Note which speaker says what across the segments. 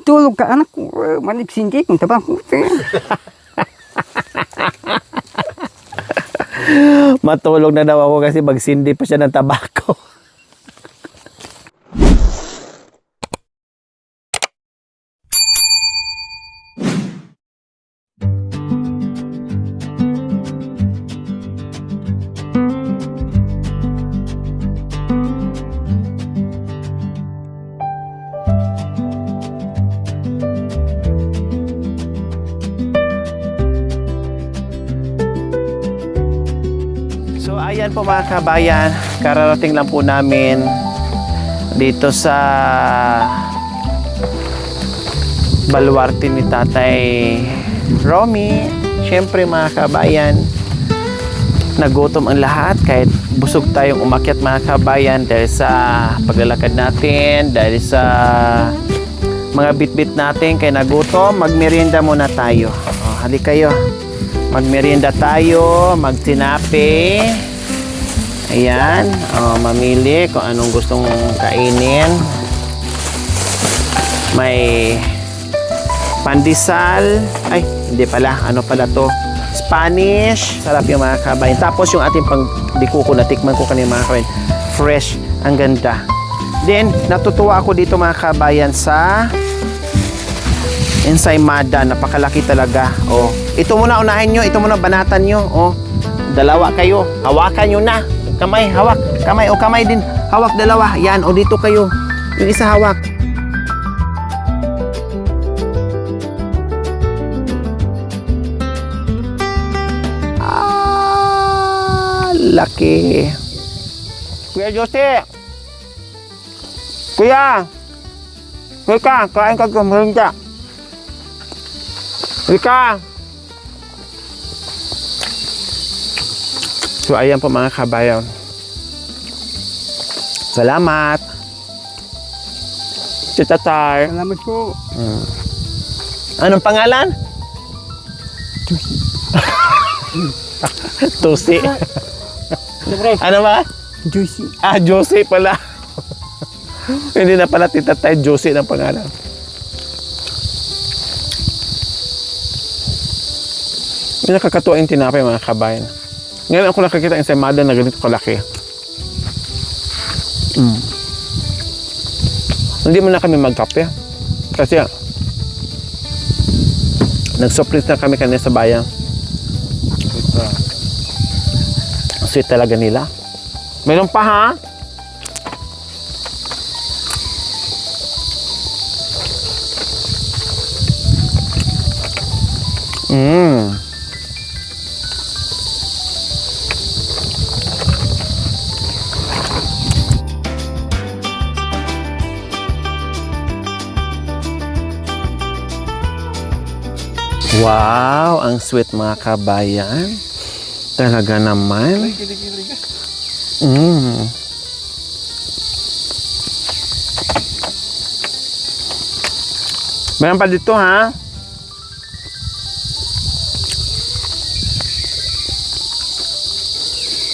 Speaker 1: Tulog ka anak ko. Manigsindi kung tabang ko.
Speaker 2: Matulog na daw ako kasi magsindi pa siya ng tabako. So ayan po mga kabayan, kararating lang po namin dito sa baluarte ni Tatay Romy. Siyempre mga kabayan, nagutom ang lahat kahit busog tayong umakyat mga kabayan dahil sa paglalakad natin, dahil sa mga bit-bit natin kaya nagutom. Magmerienda muna tayo. Halik kayo. Magmerienda tayo, magtinape. Ayan, mamili kung anong gustong kainin. May pandesal. Ay, hindi pala. Ano pala to? Spanish. Sarap yung mga kabayan. Tapos yung ating pangdikuko na tikman ko kanina mga kabayan. Fresh. Ang ganda. Then, natutuwa ako dito mga kabayan sa ensaymada. Napakalaki talaga. Oh. Ito muna unahin nyo. Ito muna banatan nyo. Oh. Dalawa kayo. Hawakan nyo na. Kamay, hawak. Kamay. O kamay din. Hawak dalawa. Yan. O dito kayo. Yung isa hawak. Ah, laki. Kuya Jose. Kuya. Kuya, kain ka kumain ka. Kuya. So ayan po mga kabayan. Salamat. Titatar.
Speaker 1: Salamat po.
Speaker 2: Anong pangalan? Tusi. Ano ba?
Speaker 1: Juicy.
Speaker 2: Ah, Josie pala. Hindi na pala Titatar, Josie ng pangalan. May nakakatuwa yung tinapay mga kabayan. Ngayon ako nakakita yung ensaymada na ganito kalaki. Hindi mo na kami magkape. Kasi nag-surprise na kami kanina sa bayan. Sweet talaga nila. Meron pa ha? Wow, ang sweet mga kabayan. Talaga naman. Meron pa dito ha.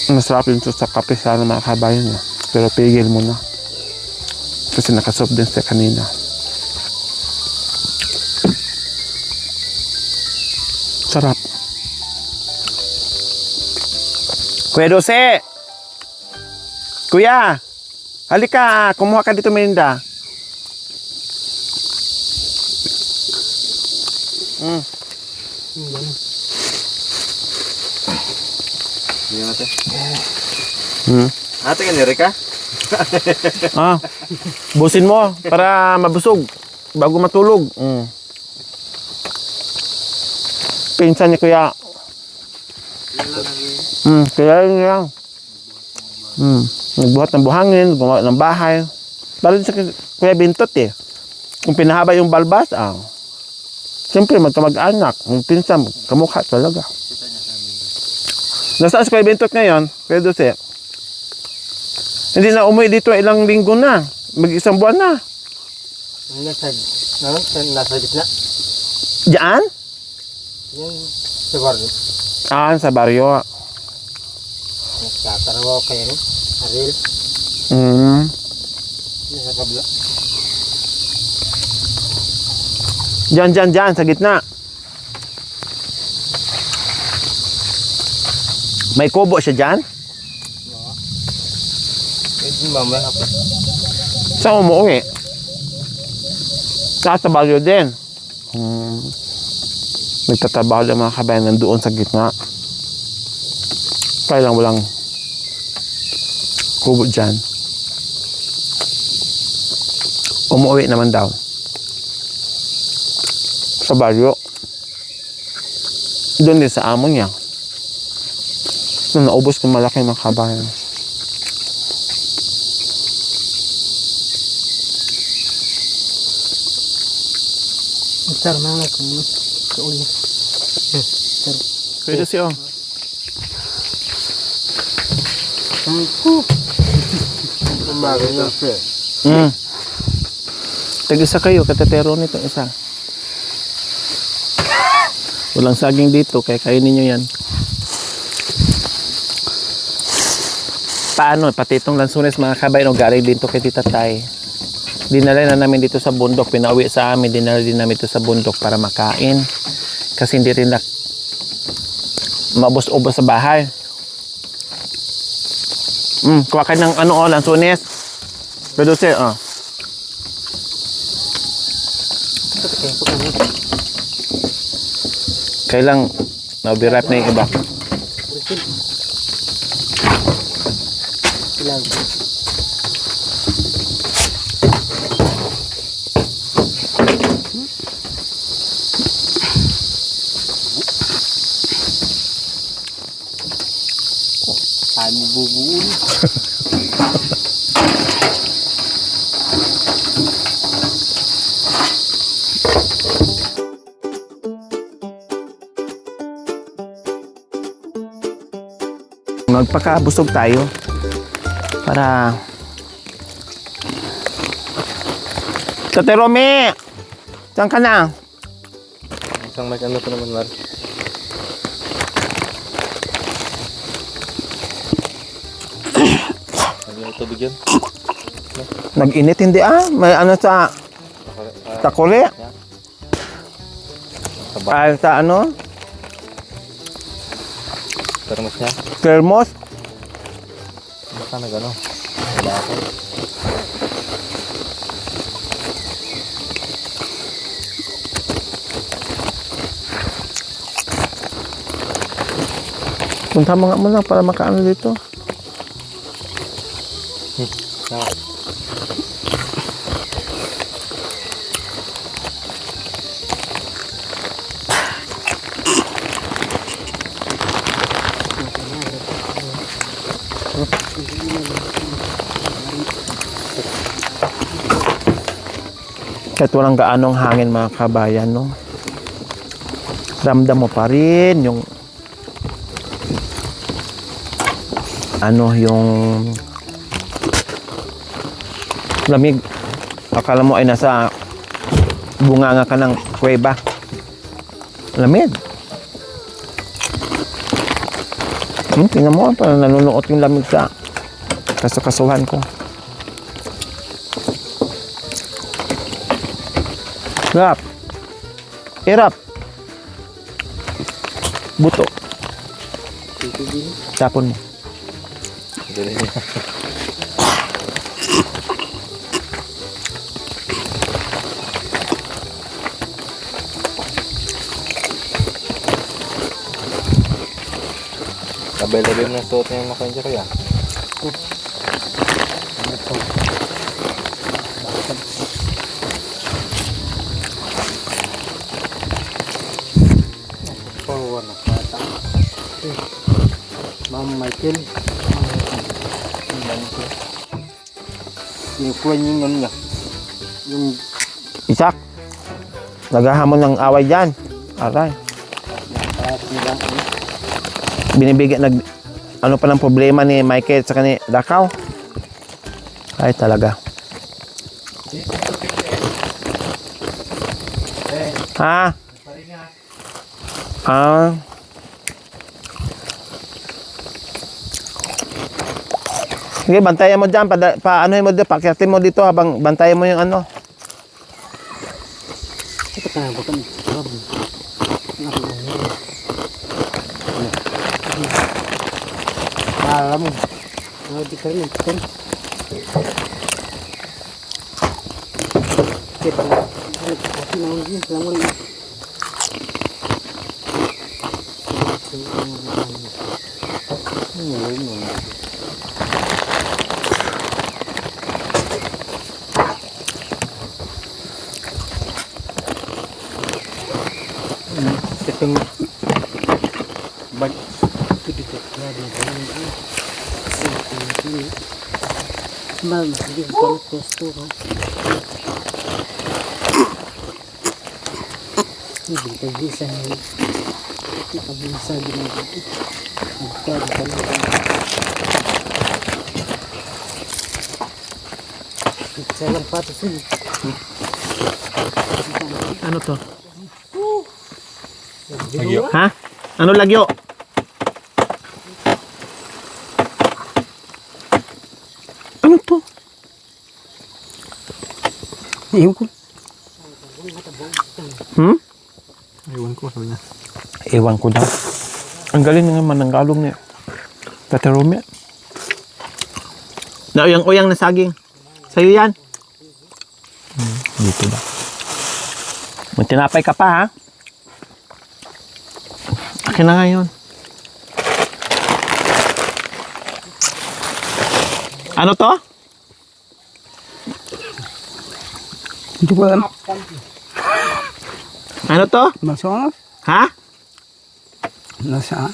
Speaker 2: Masarap yun sa kape sana mga kabayan. Pero pigil mo na. Kasi nakasoft din siya kanina. Sarap. Kuya Jose! Kuya! Halika! Kumuha ka dito merinda.
Speaker 3: Ate ka ni Rika?
Speaker 2: Busin mo para mabusog bago matulog. Pinsan ni Kuya. Kaya yun lang. Nagbuhat ng buhangin, gumawa ng bahay. Para sa Kuya Bintot eh. Kung pinahaba yung balbas, siyempre magkamag-anak. Yung pinsan, kamukha talaga. Nasaan si Kuya Bintot ngayon? Kuya Jose? Hindi na umuwi dito ilang linggo na. Mag-isang buwan na.
Speaker 3: Nasa gitna?
Speaker 2: Diyan?
Speaker 3: Yung sa barrio.
Speaker 2: Sa baryo.
Speaker 3: Nagtatarawa kayo rin. Aril. Nasa kabla.
Speaker 2: Diyan, sa gitna. May kubo siya dyan?
Speaker 3: Pwede mamaya ako.
Speaker 2: Saan umuwi? Sa Baguio din. Nagtatrabaho ng mga kabayan nandoon sa gitna. Kaya lang walang kubo dyan. Umuwi naman daw. Sa Baguio. Doon din sa amo niya. Nung naubos ng malaki ng kabayan.
Speaker 3: Sir, mga kung kaulit.
Speaker 2: Pwede siya.
Speaker 3: Umaga niya, sir.
Speaker 2: Tag-isa kayo, katetero nito isa. Walang saging dito, kaya kainin nyo yan. Paano? Pati itong lansunes mga kabayan, galing din to kay Tita Tay. Dinala na namin dito sa bundok, pinauwi sa amin, dinala din namin dito sa bundok para makain. Kasi hindi rin mabos-ubos sa bahay. Kuha kayo ng lansunes. Producer, Kailang na-overripe na yung iba.
Speaker 3: Tayo bubuun.
Speaker 2: Magpakabusog tayo para Tate Romy! Saan ka na?
Speaker 3: Isang mag-ano pa naman, Mar. Ano tubig yun?
Speaker 2: Nag-init hindi may ano sa takuli. Ay sa ano?
Speaker 3: Termos niya?
Speaker 2: Thermos.
Speaker 3: Baka nag-ano? Wala ako.
Speaker 2: Punta mo nga muna para makaano dito. Kahit walang gaanong hangin mga kabayan, no? Ramdam mo pa rin yung yung lamig. Akala mo ay nasa bunganga ka ng kuweba. Lamig. Tingnan mo, parang nanunuot yung lamig sa kasukasuhan ko. Rap. Irap. Buto. Tapon mo.
Speaker 3: Sabay-labay mo ng suot niya yung makain dyan kaya. Wala kata. Ma'am Michael. Yung kuha niyo yung ano niya. Yung
Speaker 2: Isak. Naghahamon ng away dyan. Aray. Binibigyan ano pa ng problema ni Michael sa kani Dakaw. Ay talaga. Ha? Sige, bantayan mo dyan. Paanohin mo dito. Pakiatin mo dito habang bantayan mo yung ano.
Speaker 1: Ito ka ba kami? Alam mo. Di ka rin. Kita.
Speaker 3: Itong bag.
Speaker 1: Mal, hindi ko gusto ko. Hindi ko bisa niya. Hindi ko bisa ginagawa. Magkari ka lang. Isa lang patos yun.
Speaker 2: Ano to?
Speaker 3: Lagyo.
Speaker 2: Ha? Ano lagyo? Ano to?
Speaker 1: Iyon ko.
Speaker 2: Hmm?
Speaker 3: Ewan ko sabi niya.
Speaker 2: Ewan ko daw. Ang galing naman ng galong niya. Tatarome. Na uyang-uyang na saging. Sa'yo yan. Dito ba? May tinapay ka pa ha? Akin na ngayon. Ano to?
Speaker 1: Hindi ko alam.
Speaker 2: Ano to?
Speaker 1: Masonos?
Speaker 2: Ha?
Speaker 1: Nasaan?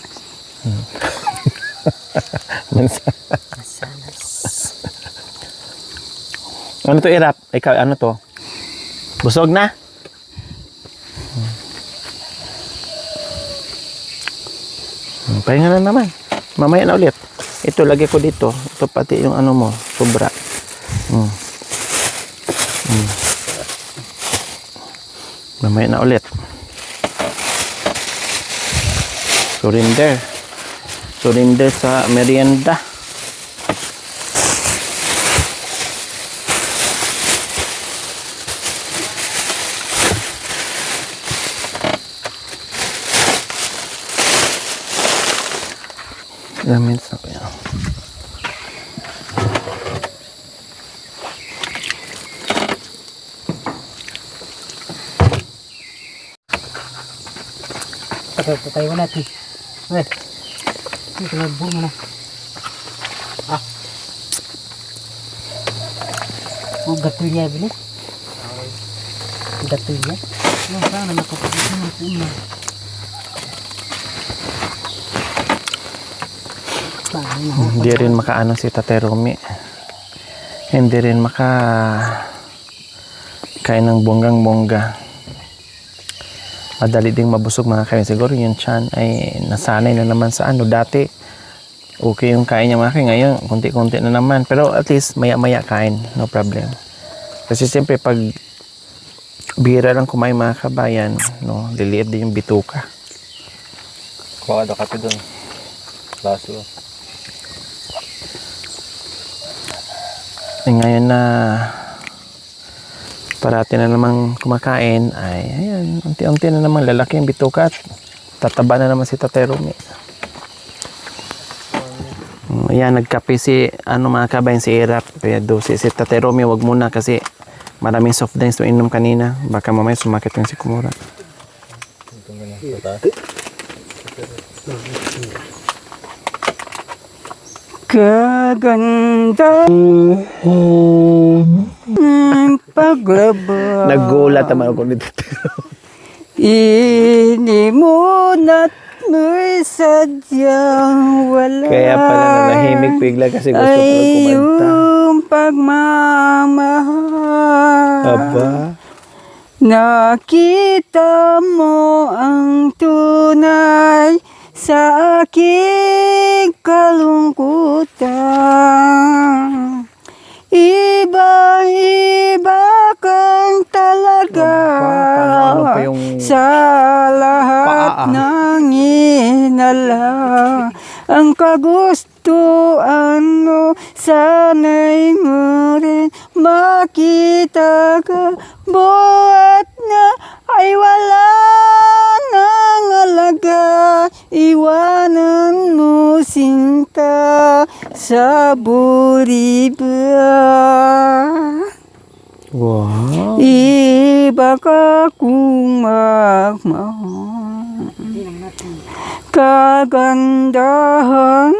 Speaker 2: Ano to, Irap? Ikaw, ano to? Busog na? Pahinga na naman. Mamaya na ulit. Ito, lagay ko dito. Ito pati yung ano mo, sobra. Mamaya na ulit. Surrender. Surrender sa merienda. Ilang minutes na kaya?
Speaker 1: Patay mo natin. Weh. Ito lang buo mo na. Oh, gatilya bilis. Gatilya. Ano sana nakapagod na puno.
Speaker 2: Hindi rin makaano si Tate Romy. Hindi rin kain ng bonggang-bongga. Madali ding mabusog mga kain. Siguro yung tiyan ay nasanay na naman sa ano. Dati, okay yung kain niya mga kain. Ngayon, konti-konti na naman. Pero at least, maya-maya kain. No problem. Kasi siyempre, pag bihira lang kumain mga kabayan, no, liliit din yung bituka.
Speaker 3: Kuha ka kape doon. Laso.
Speaker 2: Ngayon na parati na namang kumakain, ay ayan, unti-unti na namang lalaki yung bituka at tataba na naman si Tate Romy. Ayan, nagkape si mga kabayan, si Irap. Kaya si Tate Romy, wag muna kasi maraming soft drinks na inom kanina. Baka mamaya sumakit yung si Kumura.
Speaker 3: Ito nga na.
Speaker 1: Kaganda ng paglaba.
Speaker 2: Naggulat naman ako nito.
Speaker 1: Ini mo na't mo'y sadyang wala.
Speaker 2: Kaya pala nanahimik bigla kasi gusto ko
Speaker 1: ay
Speaker 2: kumanta.
Speaker 1: yung pagmamahal.
Speaker 2: Aba.
Speaker 1: Nakita mo ang tunay sa aking kalungkutan. Iba-iba kang talaga
Speaker 2: Paano pa yung
Speaker 1: sa lahat ng inala. Ang kagustuhan mo, sana'y mo rin makita ka. Buhat na sinta sa buriba.
Speaker 2: Wow.
Speaker 1: Iba ka kung magmahal. Kagandahang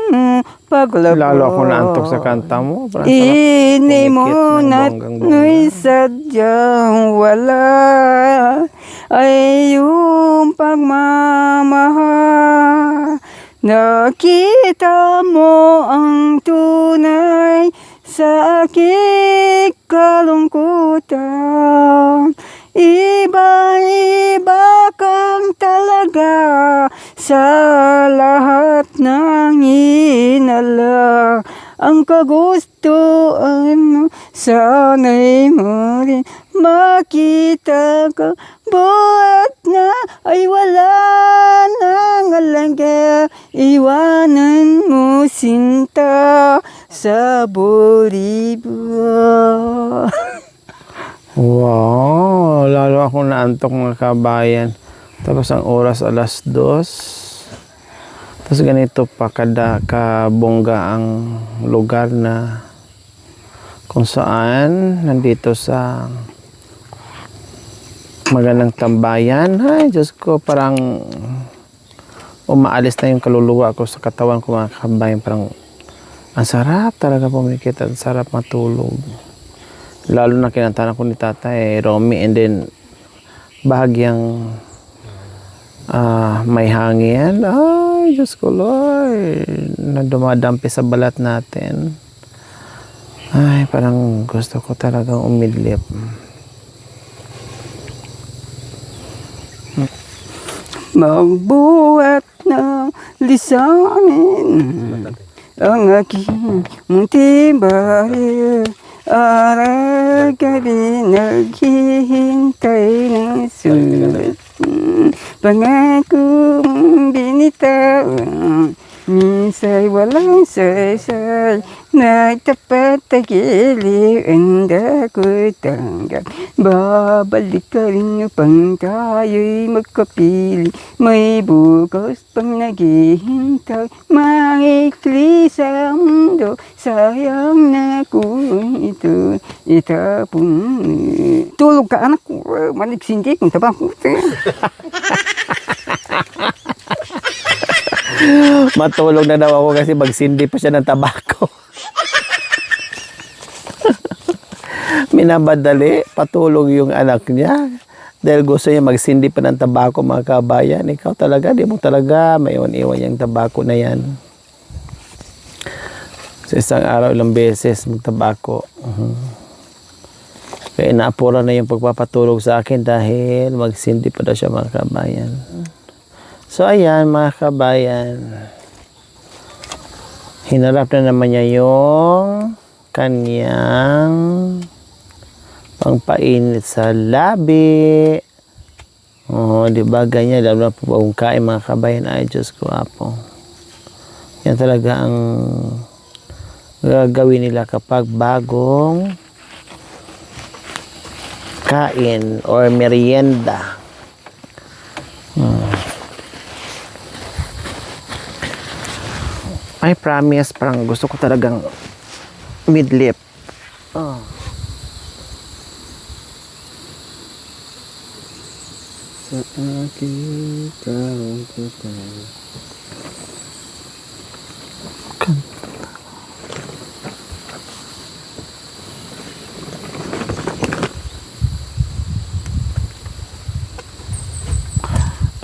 Speaker 1: paglabas.
Speaker 2: Lalo ako naantok sa kanta mo. Parang sarap.
Speaker 1: Ini mo
Speaker 2: Pumikit ng
Speaker 1: na't
Speaker 2: bonggang-bongga.
Speaker 1: nga'y sadyang wala ay yung pagmamahal. Nakita mo ang tunay sa aking kalungkutan. Iba-iba kang talaga sa lahat ng inala. Ang kagustuhan mo, sana'y mo rin makita ko. Buhat na ay wala nang alaga. Iwanan mo sinta sa buriba.
Speaker 2: Wow, lalo ako naantok mga kabayan. Tapos ang oras 2:00. Tapos ganito pa kabongga ang lugar na kung saan nandito sa magandang tambayan. Ay, Diyos ko, parang umaalis na yung kaluluwa ko sa katawan ko mga kabayan. Parang ang sarap talaga pumikit at sarap matulog. Lalo na kinantanan ko ni Tatay Romy, and then bahagyang may hangin. Ay, Diyos ko, Lord, na dumadampi sa balat natin. Ay, parang gusto ko talagang umidlip.
Speaker 1: Magbuhat ng lisanin ang aking munting bahay. Araw-gabi naghihintay ng sulat. Pangakong binitawan, minsa'y walang saysay. Nagtapat tagiliw, handa ko tanggap. Babalik ka rin upang tayo'y magkapili. May bukas pang naghihintay, maikli sa mundo. Sayang na kung ito itapon. Tulog ka anak ko, manigsindi kung tabang.
Speaker 2: Matulog na daw ako kasi magsindi pa siya ng tabako. Minabadali, patulog yung anak niya. Dahil gusto niya magsindi pa ng tabako mga kabayan. Ikaw talaga, di mo talaga maiwan-iwan yung tabako na yan. Sa isang araw, ilang beses magtabako. Kaya inaapura na yung pagpapatulog sa akin dahil magsindi pa daw siya mga kabayan. So ayan mga kabayan, hinarap na naman niya yung kanyang pangpainit sa labi. Oh, di ba ganyan, lalo na po bagong kain mga kabayan. Ay, Diyos ko apo. Yan talaga ang gagawin nila kapag bagong kain or merienda. I promise, parang gusto ko talagang midlip. Oh.
Speaker 1: Sa aking kalungkutan.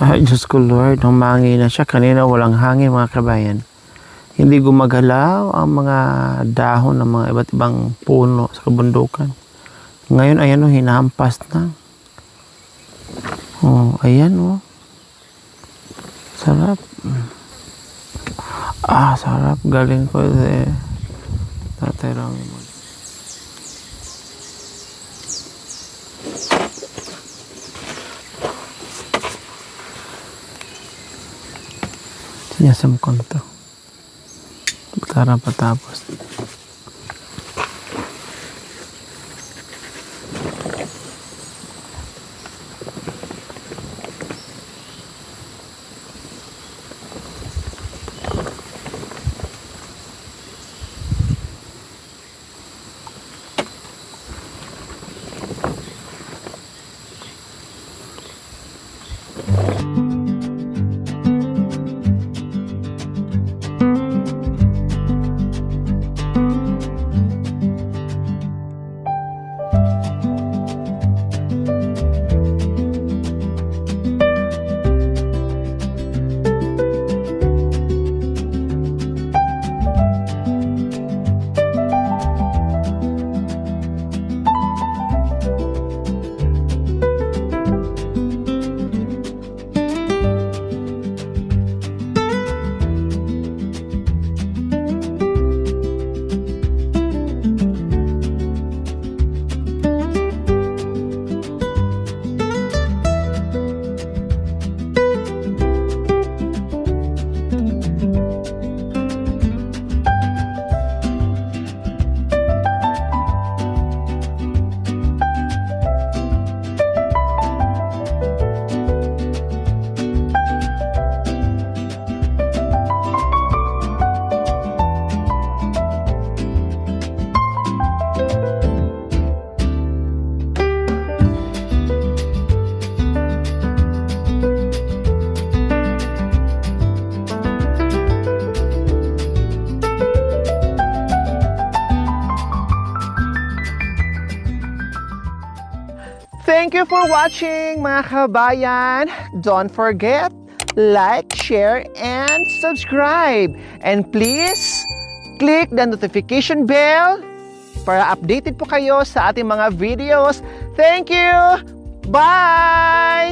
Speaker 2: Ay, Diyos ko Lord, humangin na siya. Kanina walang hangin mga kabayan. Hindi gumagalaw ang mga dahon ng mga iba't ibang puno sa kabundukan. Ngayon, ayan o, hinahampas na. Oh, ayan o. Sarap. Ah, sarap. Galing ko Tatay Romy mo. Sinasam ko na to. Para patapos. Thank you for watching, mga kabayan. Don't forget, like, share, and subscribe. And please, click the notification bell para updated po kayo sa ating mga videos. Thank you! Bye!